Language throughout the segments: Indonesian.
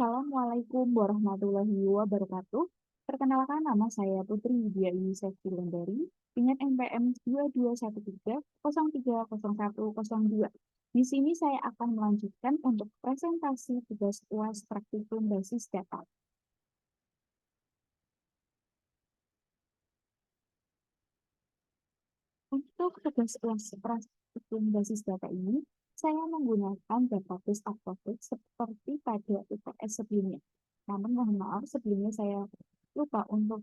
Assalamualaikum warahmatullahi wabarakatuh. Perkenalkan nama saya Putri Widya Yusef Wulandari dengan NPM 2213 030102. Di sini saya akan melanjutkan untuk presentasi tugas UAS praktikum basis data. Untuk tugas UAS praktikum basis data ini, saya menggunakan database Aquatic seperti pada UTS sebelumnya. Namun mohon maaf sebelumnya saya lupa untuk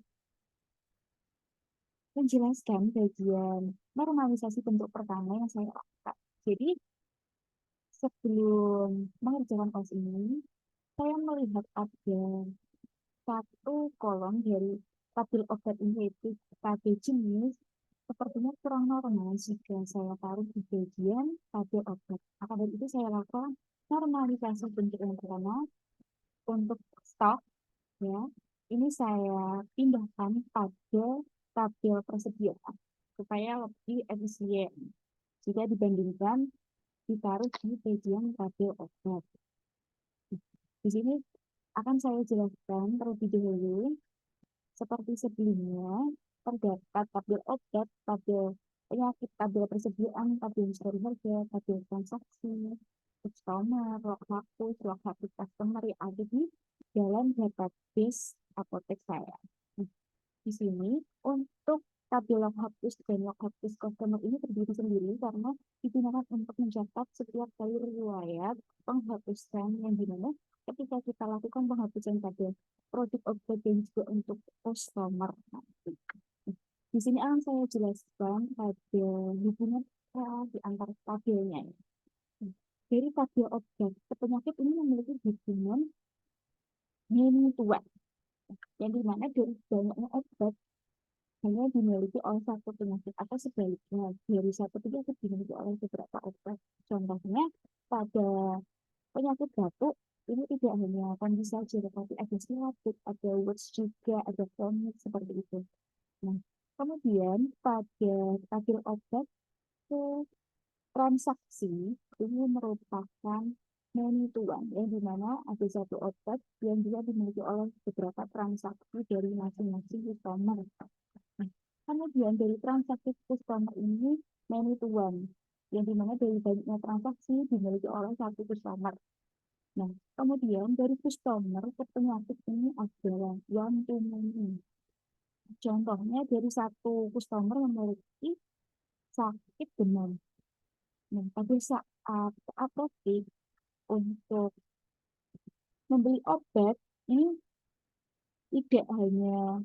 menjelaskan bagian normalisasi bentuk pertama yang saya lakukan. Jadi, sebelum mengerjakan kelas ini, saya melihat ada satu kolom dari tabel obat ini, yaitu tabel jenis, sepertinya kurang normal jika saya taruh di bagian tabel obat. Maka dari itu saya lakukan normalisasi bentuk yang pertama untuk stok, ya. Ini saya pindahkan pada tabel persediaan supaya lebih efisien jika dibandingkan ditaruh di bagian tabel obat. Di sini akan saya jelaskan terlebih dahulu seperti sebelumnya terdapat tabel obat, tabel penyakit, tabel persediaan, tabel historia harga, tabel transaksi, customer, log hapus, log hapus customer yang ada di dalam database apotek saya. Di sini untuk tabel log hapus dan log hapus customer ini terdiri sendiri karena digunakan untuk mencatat setiap kali riwayat penghapusan yang dimana ketika kita lakukan penghapusan pada produk obat dan juga untuk customer nanti. Di sini akan saya jelaskan pada hubungan di antara tabelnya. Dari tabel obat ke penyakit ini memiliki hubungan many to one, yang dimana dari banyaknya obat hanya dimiliki oleh satu penyakit atau sebaliknya dari satu penyakit dimiliki oleh beberapa obat. Contohnya pada penyakit batuk ini tidak hanya kondisi saja tetapi ada siatik, ada Watts juga, ada kronik seperti itu. Nah, kemudian pada tabel obat ke transaksi ini merupakan many to one, yang dimana ada satu obat yang juga dimiliki oleh beberapa transaksi dari masing-masing customer. Nah, kemudian dari transaksi customer ini many to one, yang dimana dari banyaknya transaksi dimiliki oleh satu customer. Nah, kemudian dari customer ke penyakit ini adalah one to many. Contohnya dari satu customer yang memiliki sakit demam. Nah, pada saat apotek untuk membeli obat, ini tidak hanya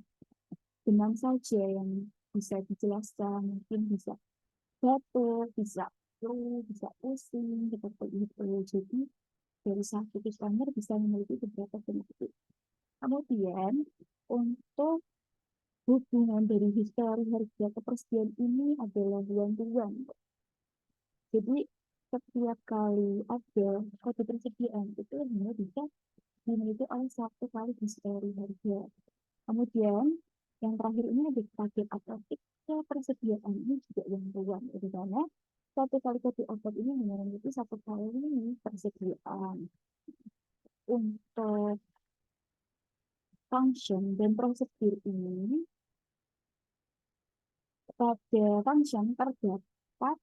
demam saja yang bisa dijelaskan, mungkin bisa batuk, bisa flu, bisa pusing, seperti itu. Jadi, dari satu customer bisa memiliki beberapa penyakit. Kemudian, untuk hubungan dari histori harga ketersediaan ini adalah one to one. Jadi, setiap kali ada kode persediaan itu hanya bisa dimiliki oleh satu kali histori harga. Kemudian, yang terakhir ini ada target atletik persediaan ini juga yang one, di mana satu kali kode obat ini hanya memiliki satu kali persediaan. Untuk function dan prosedur ini, pada function terdapat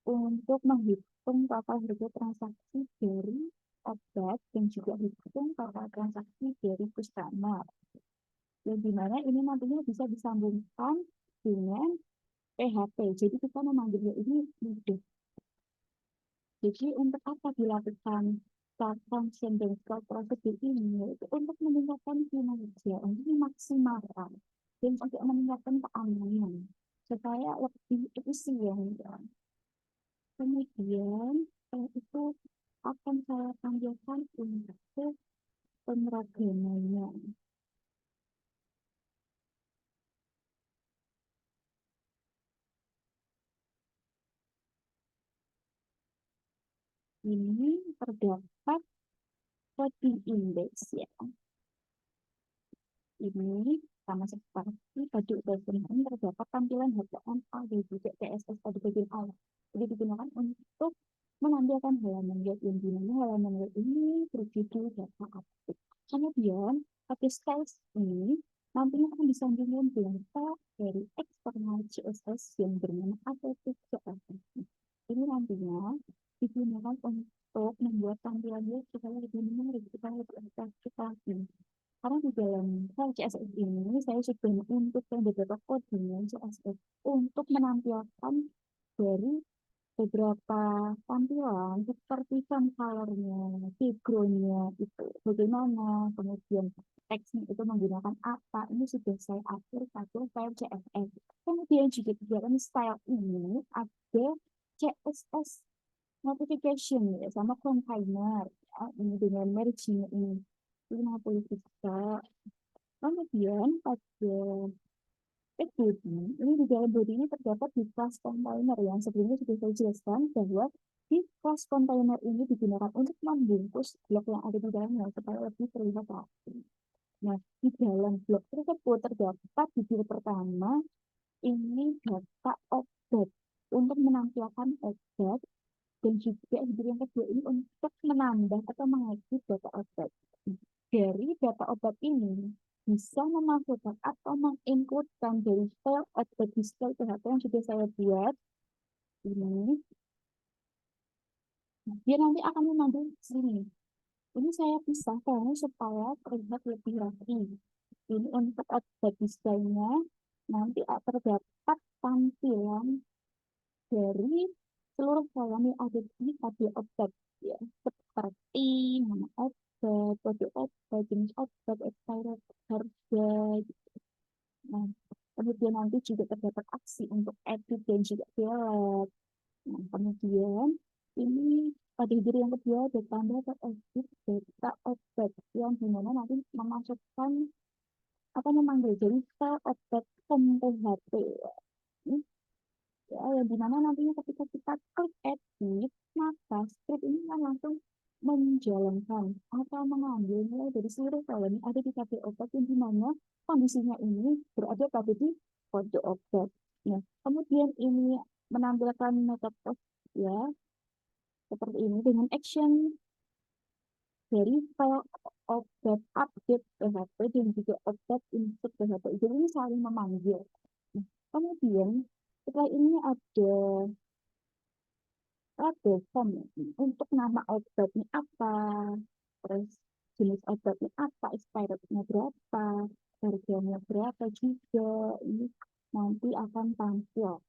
untuk menghitung total harga transaksi dari obat dan juga hitung total transaksi dari customer. Yang dimana ini nantinya bisa disambungkan dengan PHP. Jadi kita memanggilnya ini mudah. Jadi untuk apa dilakukan start function dan start prosedur ini? Yaitu untuk meningkatkan kinerja, untuk memaksimalkan dan untuk meningkatkan keamanan supaya lebih efisien. Kemudian itu akan saya tampilkan untuk penyeragamnya. Ini terdapat coding index ya. Ini sama seperti pada bagian ini terdapat tampilan HTML dan juga CSS pada bagian awal. Jadi digunakan untuk menampilkan halaman web yang dimana halaman web ini berjudul data update. Kemudian, pada styles ini nantinya akan disambungkan dengan tag dari eksternal CSS yang bernama APP.CSS. Ini nantinya digunakan untuk membuat tampilan web supaya lebih menarik, supaya lebih efektif lagi. Karena di dalam file CSS ini saya sudah menginputkan beberapa kode CSS untuk menampilkan dari beberapa tampilan seperti font color-nya, background-nya itu bagaimana, kemudian teksnya itu menggunakan apa, ini sudah saya atur pada file CSS. Kemudian juga di dalam style ini ada CSS notification ya, sama container ya, ini dengan merging ini 50 pixel. Kemudian pada body, ini di dalam body ini terdapat di class container yang sebelumnya sudah saya jelaskan bahwa di class container ini digunakan untuk membungkus blok yang ada di dalamnya supaya lebih terlihat rapi. Nah, di dalam blok tersebut terdapat di field pertama ini data objek untuk menampilkan objek dan juga di yang kedua ini untuk menambah atau mengedit data objek. Dari data objek ini bisa memasukkan atau menginputkan dari file objek display PHP yang sudah saya buat ini. Nah, dia nanti akan memanggil sini. Ini saya pisahkan supaya terlihat lebih rapi. Ini untuk objek display-nya nanti terdapat tampilan dari seluruh kolom yang ada di tabel objek ya, seperti nama objek, kode objek, jenis objek, expired, harga. Nah, kemudian nanti juga terdapat aksi untuk edit dan juga delete. Nah, kemudian ini pada diri yang kedua ada tanda atau edit data objek yang dimana nanti memasukkan apa memanggil jadi file objek PHP. Ya, yang dimana nantinya ketika kita klik edit, maka script ini akan langsung menjalankan atau mengambil mulai dari seluruh kolom yang ada di tabel objek yang dimana kondisinya ini berada pada di kode objek. Nah, kemudian ini menampilkan metode post ya, seperti ini dengan action dari file objek update PHP dan juga objek insert PHP. Jadi ini saling memanggil. Nah, kemudian setelah ini ada form untuk nama objeknya apa, terus jenis objeknya apa, expirednya berapa, harganya berapa juga, ini nanti akan tampil.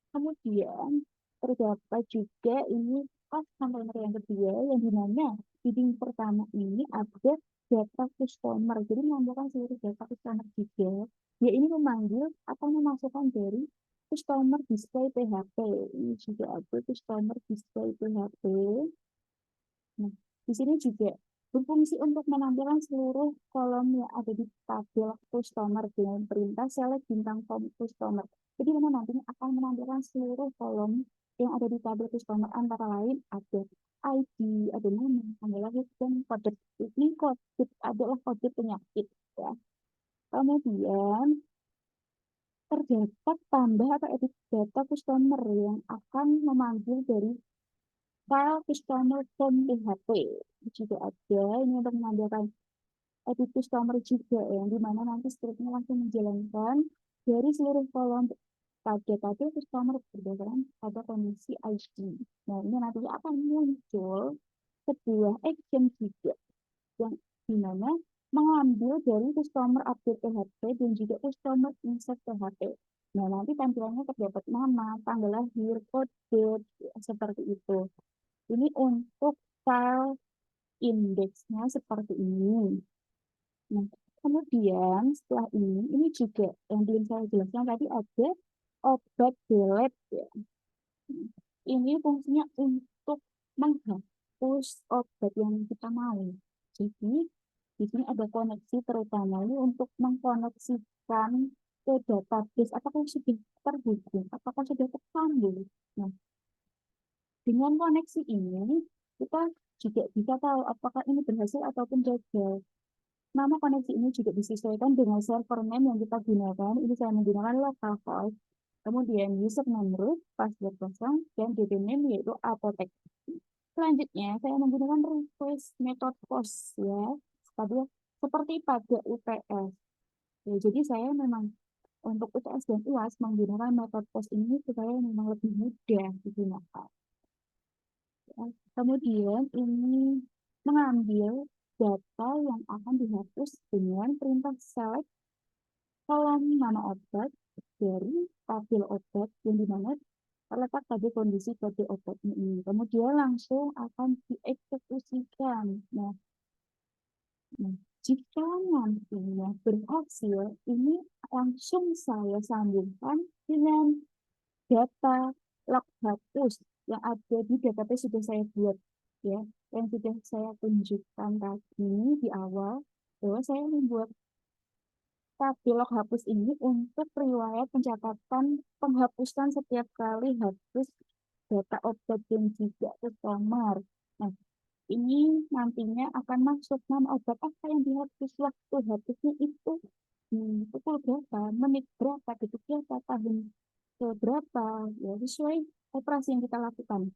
Kemudian terdapat juga ini pas container yang kedua yang dimana di link pertama ini ada data customer. Jadi menambahkan seluruh data customer juga. Dia ini memanggil atau memasukkan dari customer display PHP. Ini juga ada customer display PHP. Nah, di sini juga berfungsi untuk menampilkan seluruh kolom yang ada di tabel customer dengan perintah select bintang form customer. Jadi mana nantinya akan menampilkan seluruh kolom yang ada di tabel customer antara lain ada ID, ada nama, tanggal lahir, dan kode. Ini kode adalah kode penyakit ya. Kemudian terdapat tambah atau edit data customer yang akan memanggil dari file customer from PHP. Juga ada ini untuk menambahkan edit customer juga yang dimana nanti scriptnya langsung menjalankan dari seluruh kolom pada tabel customer berdasarkan pada kondisi ID. Nah, ini nanti akan muncul sebuah action juga yang dimana mengambil dari customer update PHP dan juga customer insert PHP. Nah, nanti tampilannya terdapat nama, tanggal lahir, kode, seperti itu. Ini untuk file indeksnya seperti ini. Nah, kemudian setelah ini juga yang belum saya jelaskan tadi ada objek delete ya. Ini fungsinya untuk menghapus objek yang kita mau. Jadi di sini ada koneksi terutama ini untuk mengkoneksikan ke database apakah sudah terhubung, apakah sudah tersambung. Nah, dengan koneksi ini kita juga bisa tahu apakah ini berhasil ataupun gagal. Nama koneksi ini juga disesuaikan dengan server name yang kita gunakan. Ini saya menggunakan localhost. Kemudian username root, password kosong, dan DB name yaitu apotek. Selanjutnya, saya menggunakan request method post ya. Tadi seperti pada UTS. Ya, jadi saya memang untuk UTS dan UAS menggunakan metode post ini supaya memang lebih mudah digunakan. Ya. Kemudian ini mengambil data yang akan dihapus dengan perintah select kolom nama obat dari tabel obat yang dimana terletak pada kondisi kode obatnya ini. Kemudian langsung akan dieksekusikan. Nah, jika nantinya berhasil, ini langsung saya sambungkan dengan data log hapus yang ada di database sudah saya buat ya, yang sudah saya tunjukkan tadi di awal bahwa saya membuat tabel log hapus ini untuk riwayat pencatatan penghapusan setiap kali hapus data obat dan juga customer. Nah, ini nantinya akan masuk nama obat apa yang dihapus, waktu hapusnya itu pukul berapa, menit berapa, detik berapa, tahun berapa, ya sesuai operasi yang kita lakukan.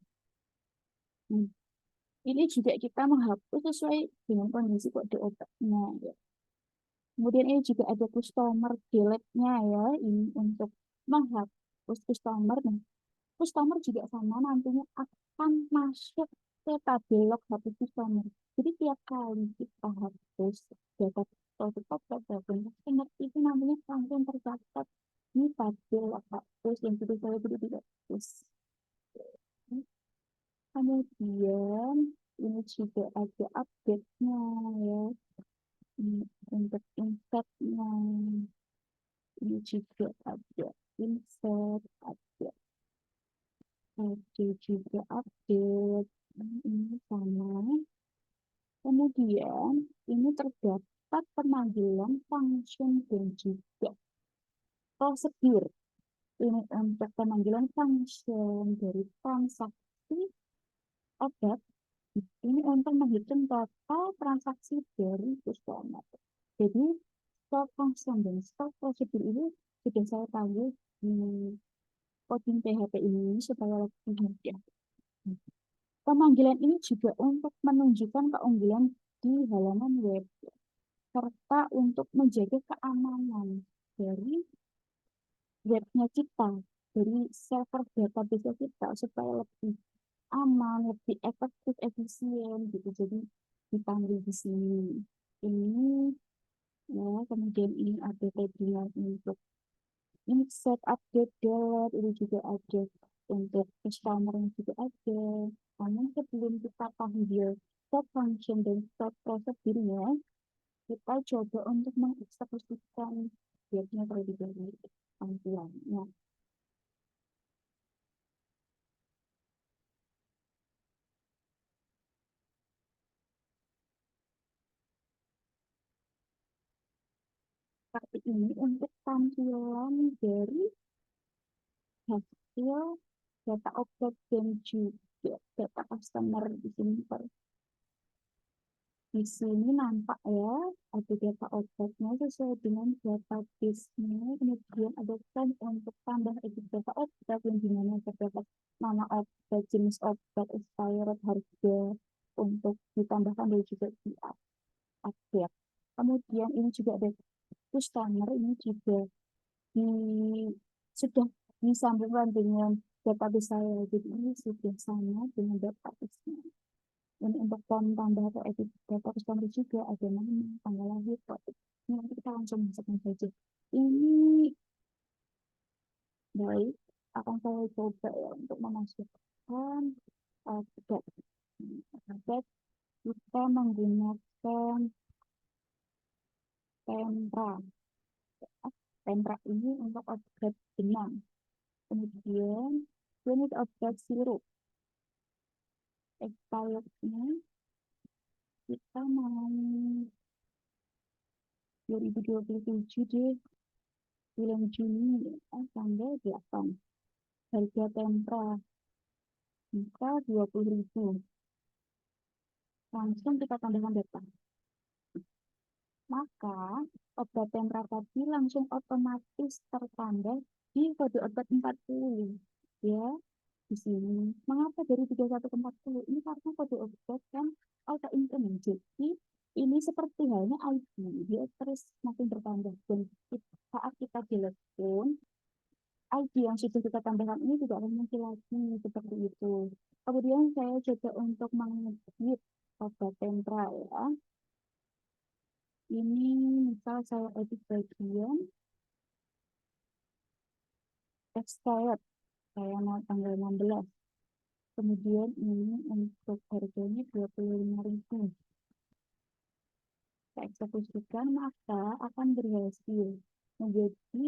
Hmm, Ini juga kita menghapus sesuai dengan kondisi kode obatnya. Ya. Kemudian ini juga ada customer delete-nya ya, ini untuk menghapus customer. Nah, customer juga sama nantinya akan masuk ke tabel log hapus customer. Jadi tiap kali kita hapus data tetap dan customer itu nantinya langsung tercatat di tabel log hapus yang sudah saya beri di hapus. Kemudian ini juga ada update-nya ya. Untuk insertnya ini juga ada insert, ada juga update. Ini sama. Kemudian ini terdapat pemanggilan function dan juga prosedur. Ini untuk pemanggilan function dari transaksi obat. Ini untuk menghitung total transaksi dari customer. Jadi, stop function dan stop prosedur ini sudah saya panggil di coding PHP ini supaya lebih mudah. Pemanggilan ini juga untuk menunjukkan keunggulan di halaman web, serta untuk menjaga keamanan dari webnya kita, dari server database kita, supaya lebih aman, lebih efektif, efisien gitu. Jadi dipanggil di sini. Ini ya, kemudian ini ada tagging untuk insert, update, delete, ini juga ada untuk customer yang juga ada. Namun sebelum kita panggil stop function dan stop prosedurnya, kita coba untuk mengeksekusikan webnya terlebih dahulu tampilannya. Seperti ini untuk tampilan dari hasil data objek dan juga data customer di sini. Di sini nampak ya, ada data objeknya sesuai dengan database-nya. Kemudian ada kan untuk tambah edit data objek yang dimana terdapat nama objek, jenis objek, expired, harga untuk ditambahkan dan juga di update. Kemudian ini juga ada customer, ini juga di, sudah disambungkan dengan database saya. Jadi ini sudah sama dengan database-nya. Dan untuk form tambah atau edit data customer juga ada nama, tanggal lahir, topik. Ini nanti kita langsung masukkan saja. Ini baik, akan saya coba ya untuk memasukkan update. Update kita menggunakan Tempra. Tempra ini untuk objek benang. Kemudian unit objek sirup. Expirednya kita mau 2027 deh, bulan Juni tanggal 8. Harga tempra kita 20.000. Langsung kita tambahkan data. Maka obat tempra tadi langsung otomatis tertambah di kode obat 40 ya di sini. Mengapa dari 31 ke 40? Ini karena kode obat kan autoincrement. Jadi ini seperti halnya ID, dia terus makin bertambah dan saat kita telepon ID yang sudah kita tambahkan ini tidak akan muncul lagi seperti itu. Kemudian saya coba untuk mengedit obat tempra ya. Ini misal saya edit bagian expired, saya mau tanggal 16. Kemudian ini untuk harganya 25.000. Kita eksekusikan, maka akan berhasil menjadi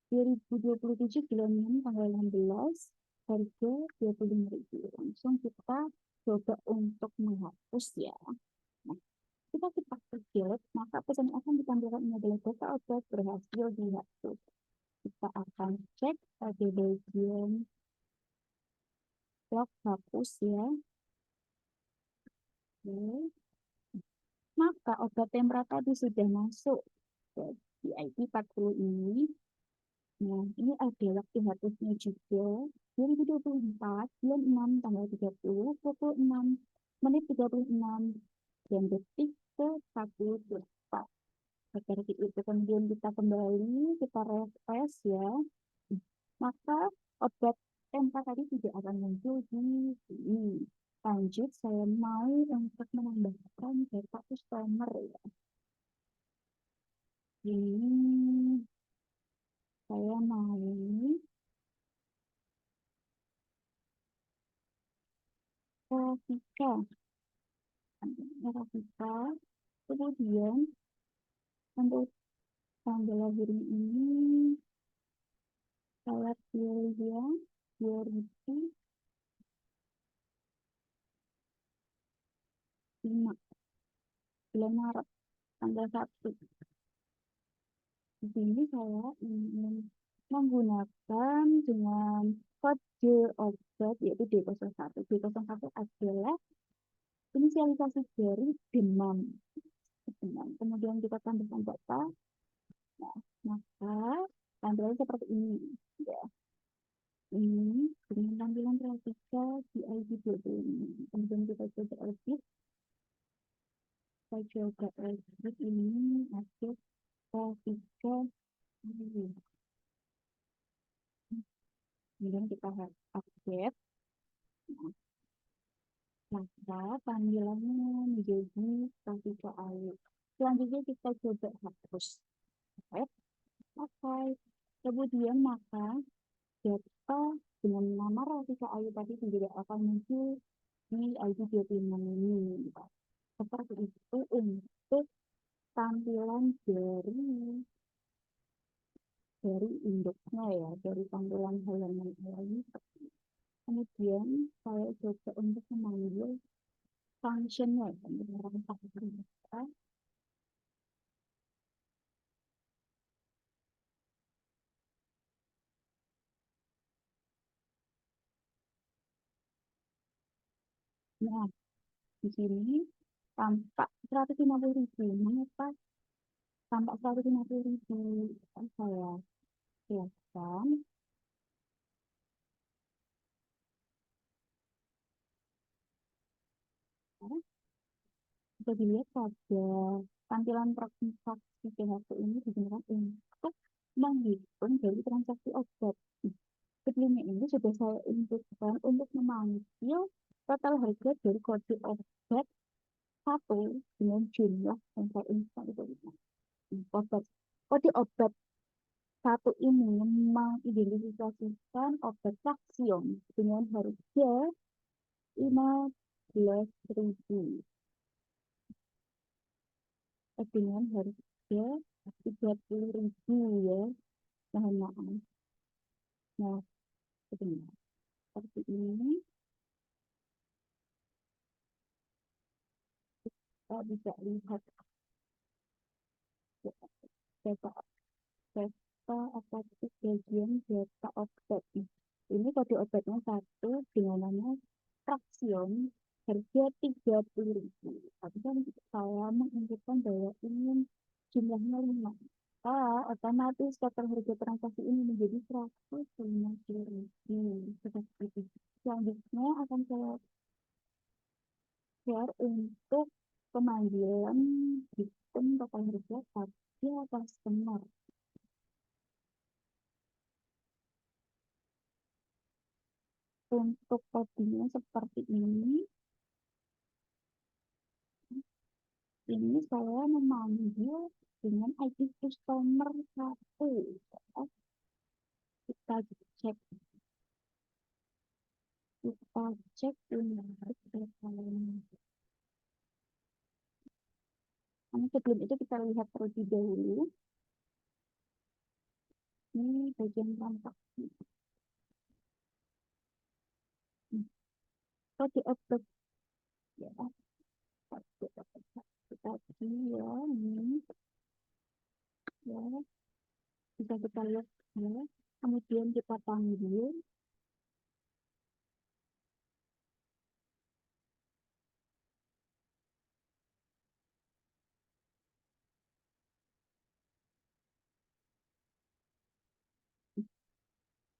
2027 bulan 6 tanggal 16, harga 25.000. Langsung kita coba untuk menghapus ya. Nah, kita delete, maka pesan akan ditampilkan ini adalah data obat berhasil dihapus. Kita akan cek pada bagian log hapus ya. Oke. Maka obat tempra tadi sudah masuk ke di IP 40 ini. Nah, ini ada waktu hapusnya juga. 2024, bulan 6, tanggal 30, pukul 6, menit 36, dan detik ke 1 seperti itu. Kemudian kita kembali, kita refresh ya. Maka obat tempa tadi tidak akan muncul di sini. Lanjut, saya mau untuk menambahkan data customer ya. Ini saya mau grafika, grafika. Kemudian untuk tanggal lahirnya ini saya pilih yang 2005, bulan Maret, tanggal 1. Di sini saya ingin menggunakan dengan kode obat yaitu D01. D01 adalah inisialisasi dari demam. Kemudian kita tambahkan data. Nah, maka tampilannya seperti ini. Ya, ini dengan tampilan grafika di ID 20 ini. Kemudian kita coba edit. Saya coba edit ini ada grafika ini. Kemudian kita update. Maka tampilannya menjadi grafika air. Selanjutnya kita coba hapus. Oke. Kemudian maka data dengan nama Rafika Ayu tadi tidak akan muncul di ID 26 ini. Seperti itu untuk tampilan dari induknya ya, dari tampilan halaman ini. Kemudian saya coba untuk memanggil functionnya dengan function kita. Nah, di sini tampak 150.000. Mengapa tampak 150.000? Saya silakan. Bisa dilihat pada tampilan transaksi PHP ini digunakan untuk menghitung dari transaksi obat. Sebelumnya ini sudah saya inputkan untuk memanggil total harga dari kode obat satu dengan jumlah yang saya input itu. Obat, kode obat satu ini mengidentifikasikan obat Saxion dengan harga 15.000 dengan harga 30.000 ya. Mohon maaf. Nah, sebenarnya seperti ini kita bisa lihat data data otomatis bagian data obat. Ini kode obatnya satu dengan nama Traxion harga 30.000. Tapi kan saya menginginkan bahwa ini jumlahnya 5. Otomatis total harga transaksi ini menjadi 150.000. Seperti itu. Selanjutnya akan saya share untuk pemanggilan hitung total harga pada customer. Untuk kodenya seperti ini saya memanggil dengan ID customer 1. Kita cek, kita cek ini. Nah, sebelum itu kita lihat terlebih dahulu. Ini bagian transaksi. Kode objek ya, kode objek tadi ya, ini ya bisa kita lihat ya. Kemudian kita panggil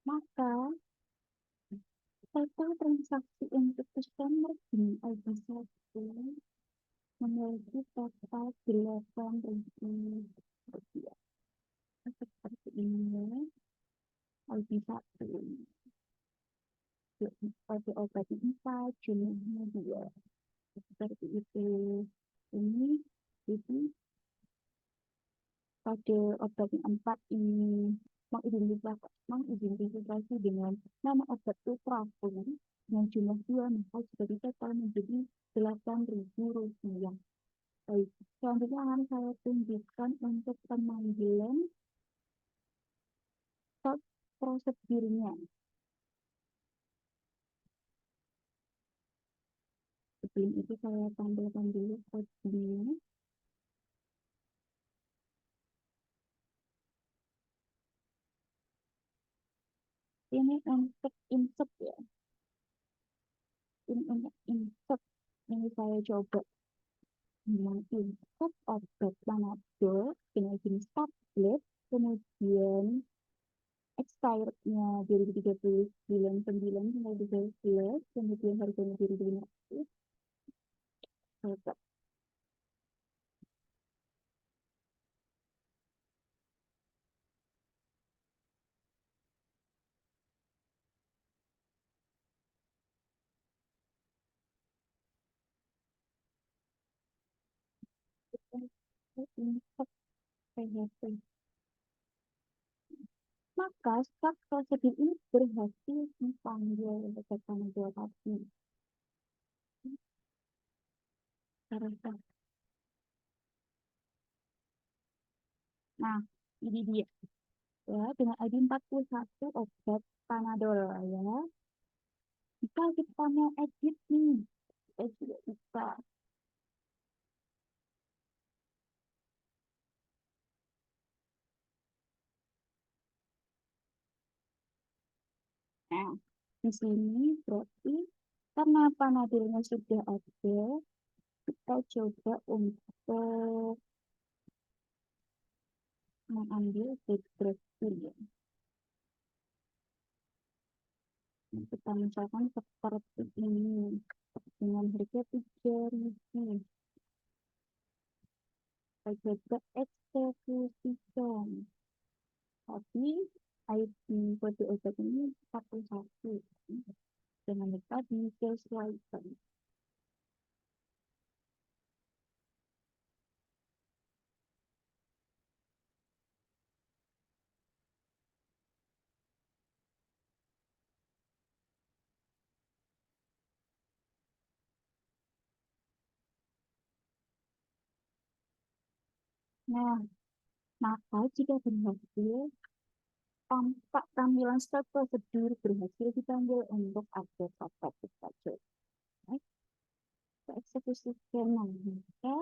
maka total transaksi untuk customer di ID 1 memiliki total 8.000 rupiah. Seperti ini ya, ID 1 pada obat 4 jumlahnya 2. Seperti itu. Ini pada obat yang 4 ini mengidentifikasi dengan nama obat ultrafon dengan jumlah 2, maka jadi total menjadi 8.000 rupiah. Baik, selanjutnya akan saya tunjukkan untuk pemanggilan prosedurnya. Sebelum itu saya tampilkan dulu kodenya. Ini untuk insert ya. Ini untuk insert. Ini saya coba dengan insert obat Panadol dengan jenis tablet, kemudian expirednya 2030 bulan 9 sampai 12, kemudian harganya 2.500. Coba. Kita insert PHP. Maka start prosedur ini berhasil dipanggil untuk Panadol tadi. Nah, ini dia. Ya, dengan ID 41 obat Panadol ya. Jika kita mau edit nih, kita juga bisa. Nah, di sini berarti karena Panadolnya sudah ada, kita coba untuk mengambil background dulu. Nah, kita misalkan seperti ini dengan harga 3.000. Kita coba eksekusikan. Tapi ID kode obat ini 41. Jangan lupa disesuaikan. Nah, maka jika berhasil, tampak tampilan start prosedur berhasil dipanggil untuk update obat saja. Kita eksekusikan. Nah, maka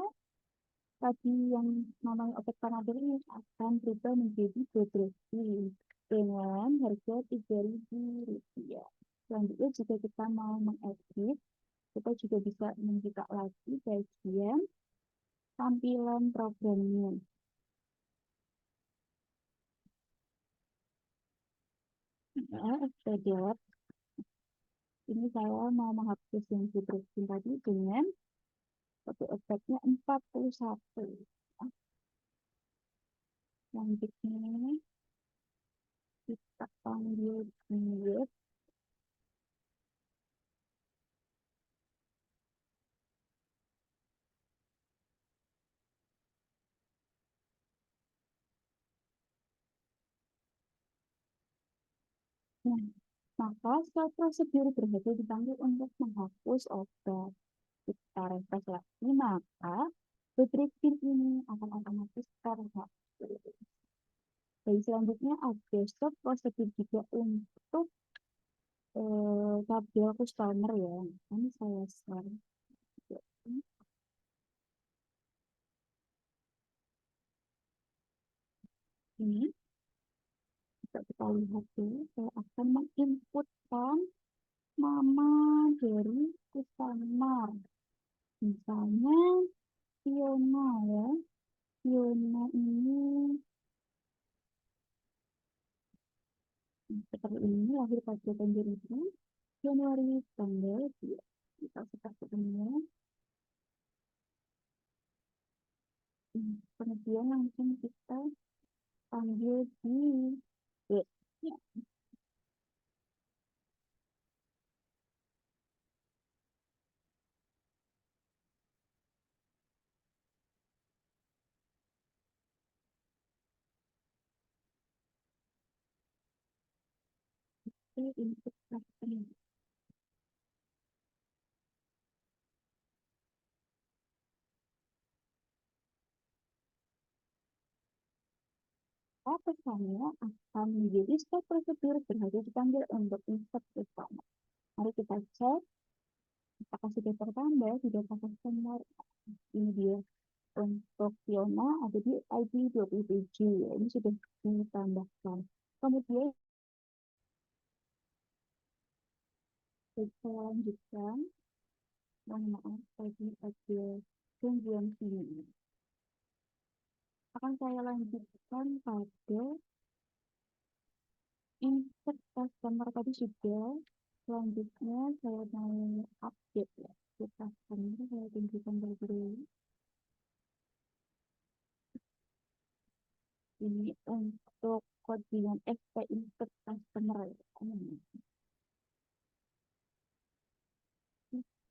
tadi yang namanya obat Panadol ini akan berubah menjadi Bodrosil dengan harga 3.000 rupiah. Selanjutnya jika kita mau mengedit, kita juga bisa membuka lagi bagian tampilan programnya. Extradite. Ini saya mau menghapus yang hidrogen tadi dengan satu efeknya 41. Selanjutnya kita panggil dia. Nah, maka setelah prosedur berhasil dipanggil untuk menghapus obat. Kita refresh lagi, maka baterai pin ini akan otomatis terhapus. Dan selanjutnya ada stop prosedur juga untuk tabel customer ya. Ini saya share. Ini bisa kita lihat dulu. Saya akan menginputkan nama dari customer. Misalnya Fiona ya. Fiona ini seperti ini lahir pada tahun 2000 Januari tanggal 2. Kita seperti ini. Kemudian langsung kita panggil di B. Ya, ini input customer. Pesannya akan menjadi step prosedur berhasil dipanggil untuk insert customer. Mari kita cek apakah sudah tertambah di data customer. Ini dia untuk Fiona ada di ID 27 ya. Ini sudah ditambahkan. Kemudian saya lanjutkan. Mohon maaf tadi ada gangguan sini. Akan saya lanjutkan pada insert customer tadi sudah. Selanjutnya saya mau update ya. Kita customer saya tunjukkan dulu. Ini untuk codingan FP insert customer.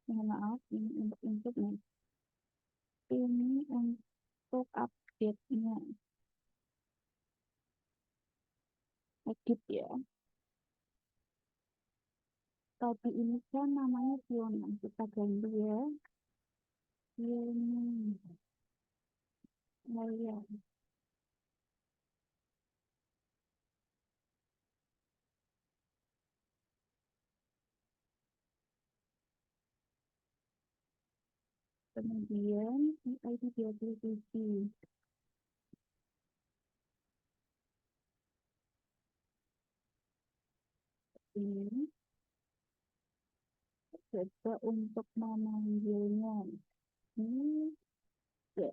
Mohon maaf, ini untuk input nih. Ini untuk update-nya. Edit ya. Tadi ini kan namanya Fiona. Kita ganti ya. Fiona. Oh ya. Kemudian di ID 27. Ini coba untuk memanggilnya. Ini ya.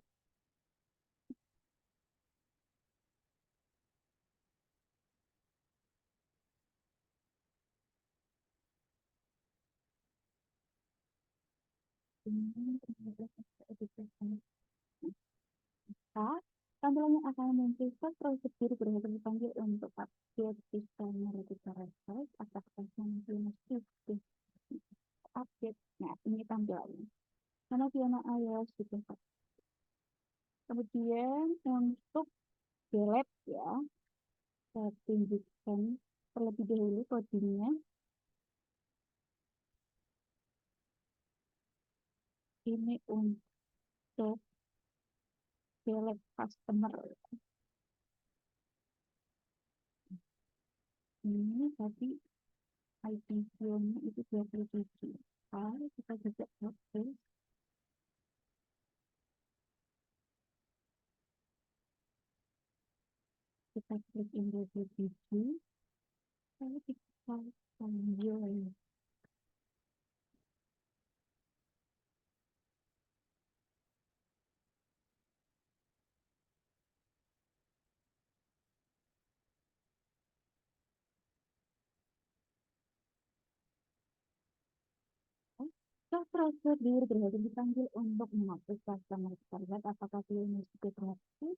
Ini adalah edukasi. Maka, tampilannya akan muncul prosedur berhasil dipanggil untuk update sistem kita refresh apakah masih sudah update. Nah, ini tampilannya. Karena Fiona iOS sudah. Kemudian untuk delete ya, saya tunjukkan terlebih dahulu kodenya. Ini untuk delete customer. Ini tadi IP nya itu 27. Kalau kita juga update, kita klik in 27. Lalu kita panggil. Setelah prosedur berhasil dipanggil untuk menghapus customer terlihat apakah filmnya juga berhasil.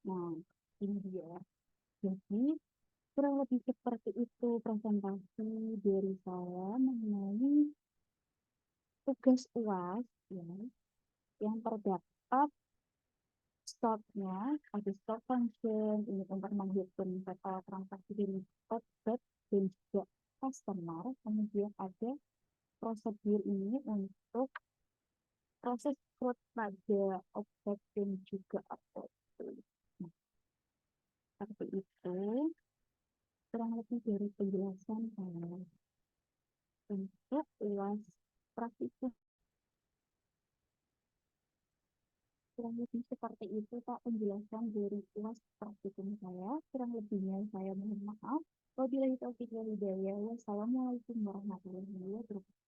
Nah, ini dia. Jadi, kurang lebih seperti itu presentasi dari saya mengenai tugas UAS ya, yang terdapat stopnya, ada stop function, ini untuk menghitung total transaksi dari output dan juga customer, kemudian ada prosedur ini untuk proses fraud pada objek dan juga output. Nah, seperti itu, kurang lebih dari penjelasan saya untuk UAS praktikum. Kurang lebih seperti itu Pak penjelasan dari UAS praktikum saya. Kurang lebihnya saya mohon maaf. Wabillahi taufiq wal hidayah. Wassalamualaikum warahmatullahi wabarakatuh.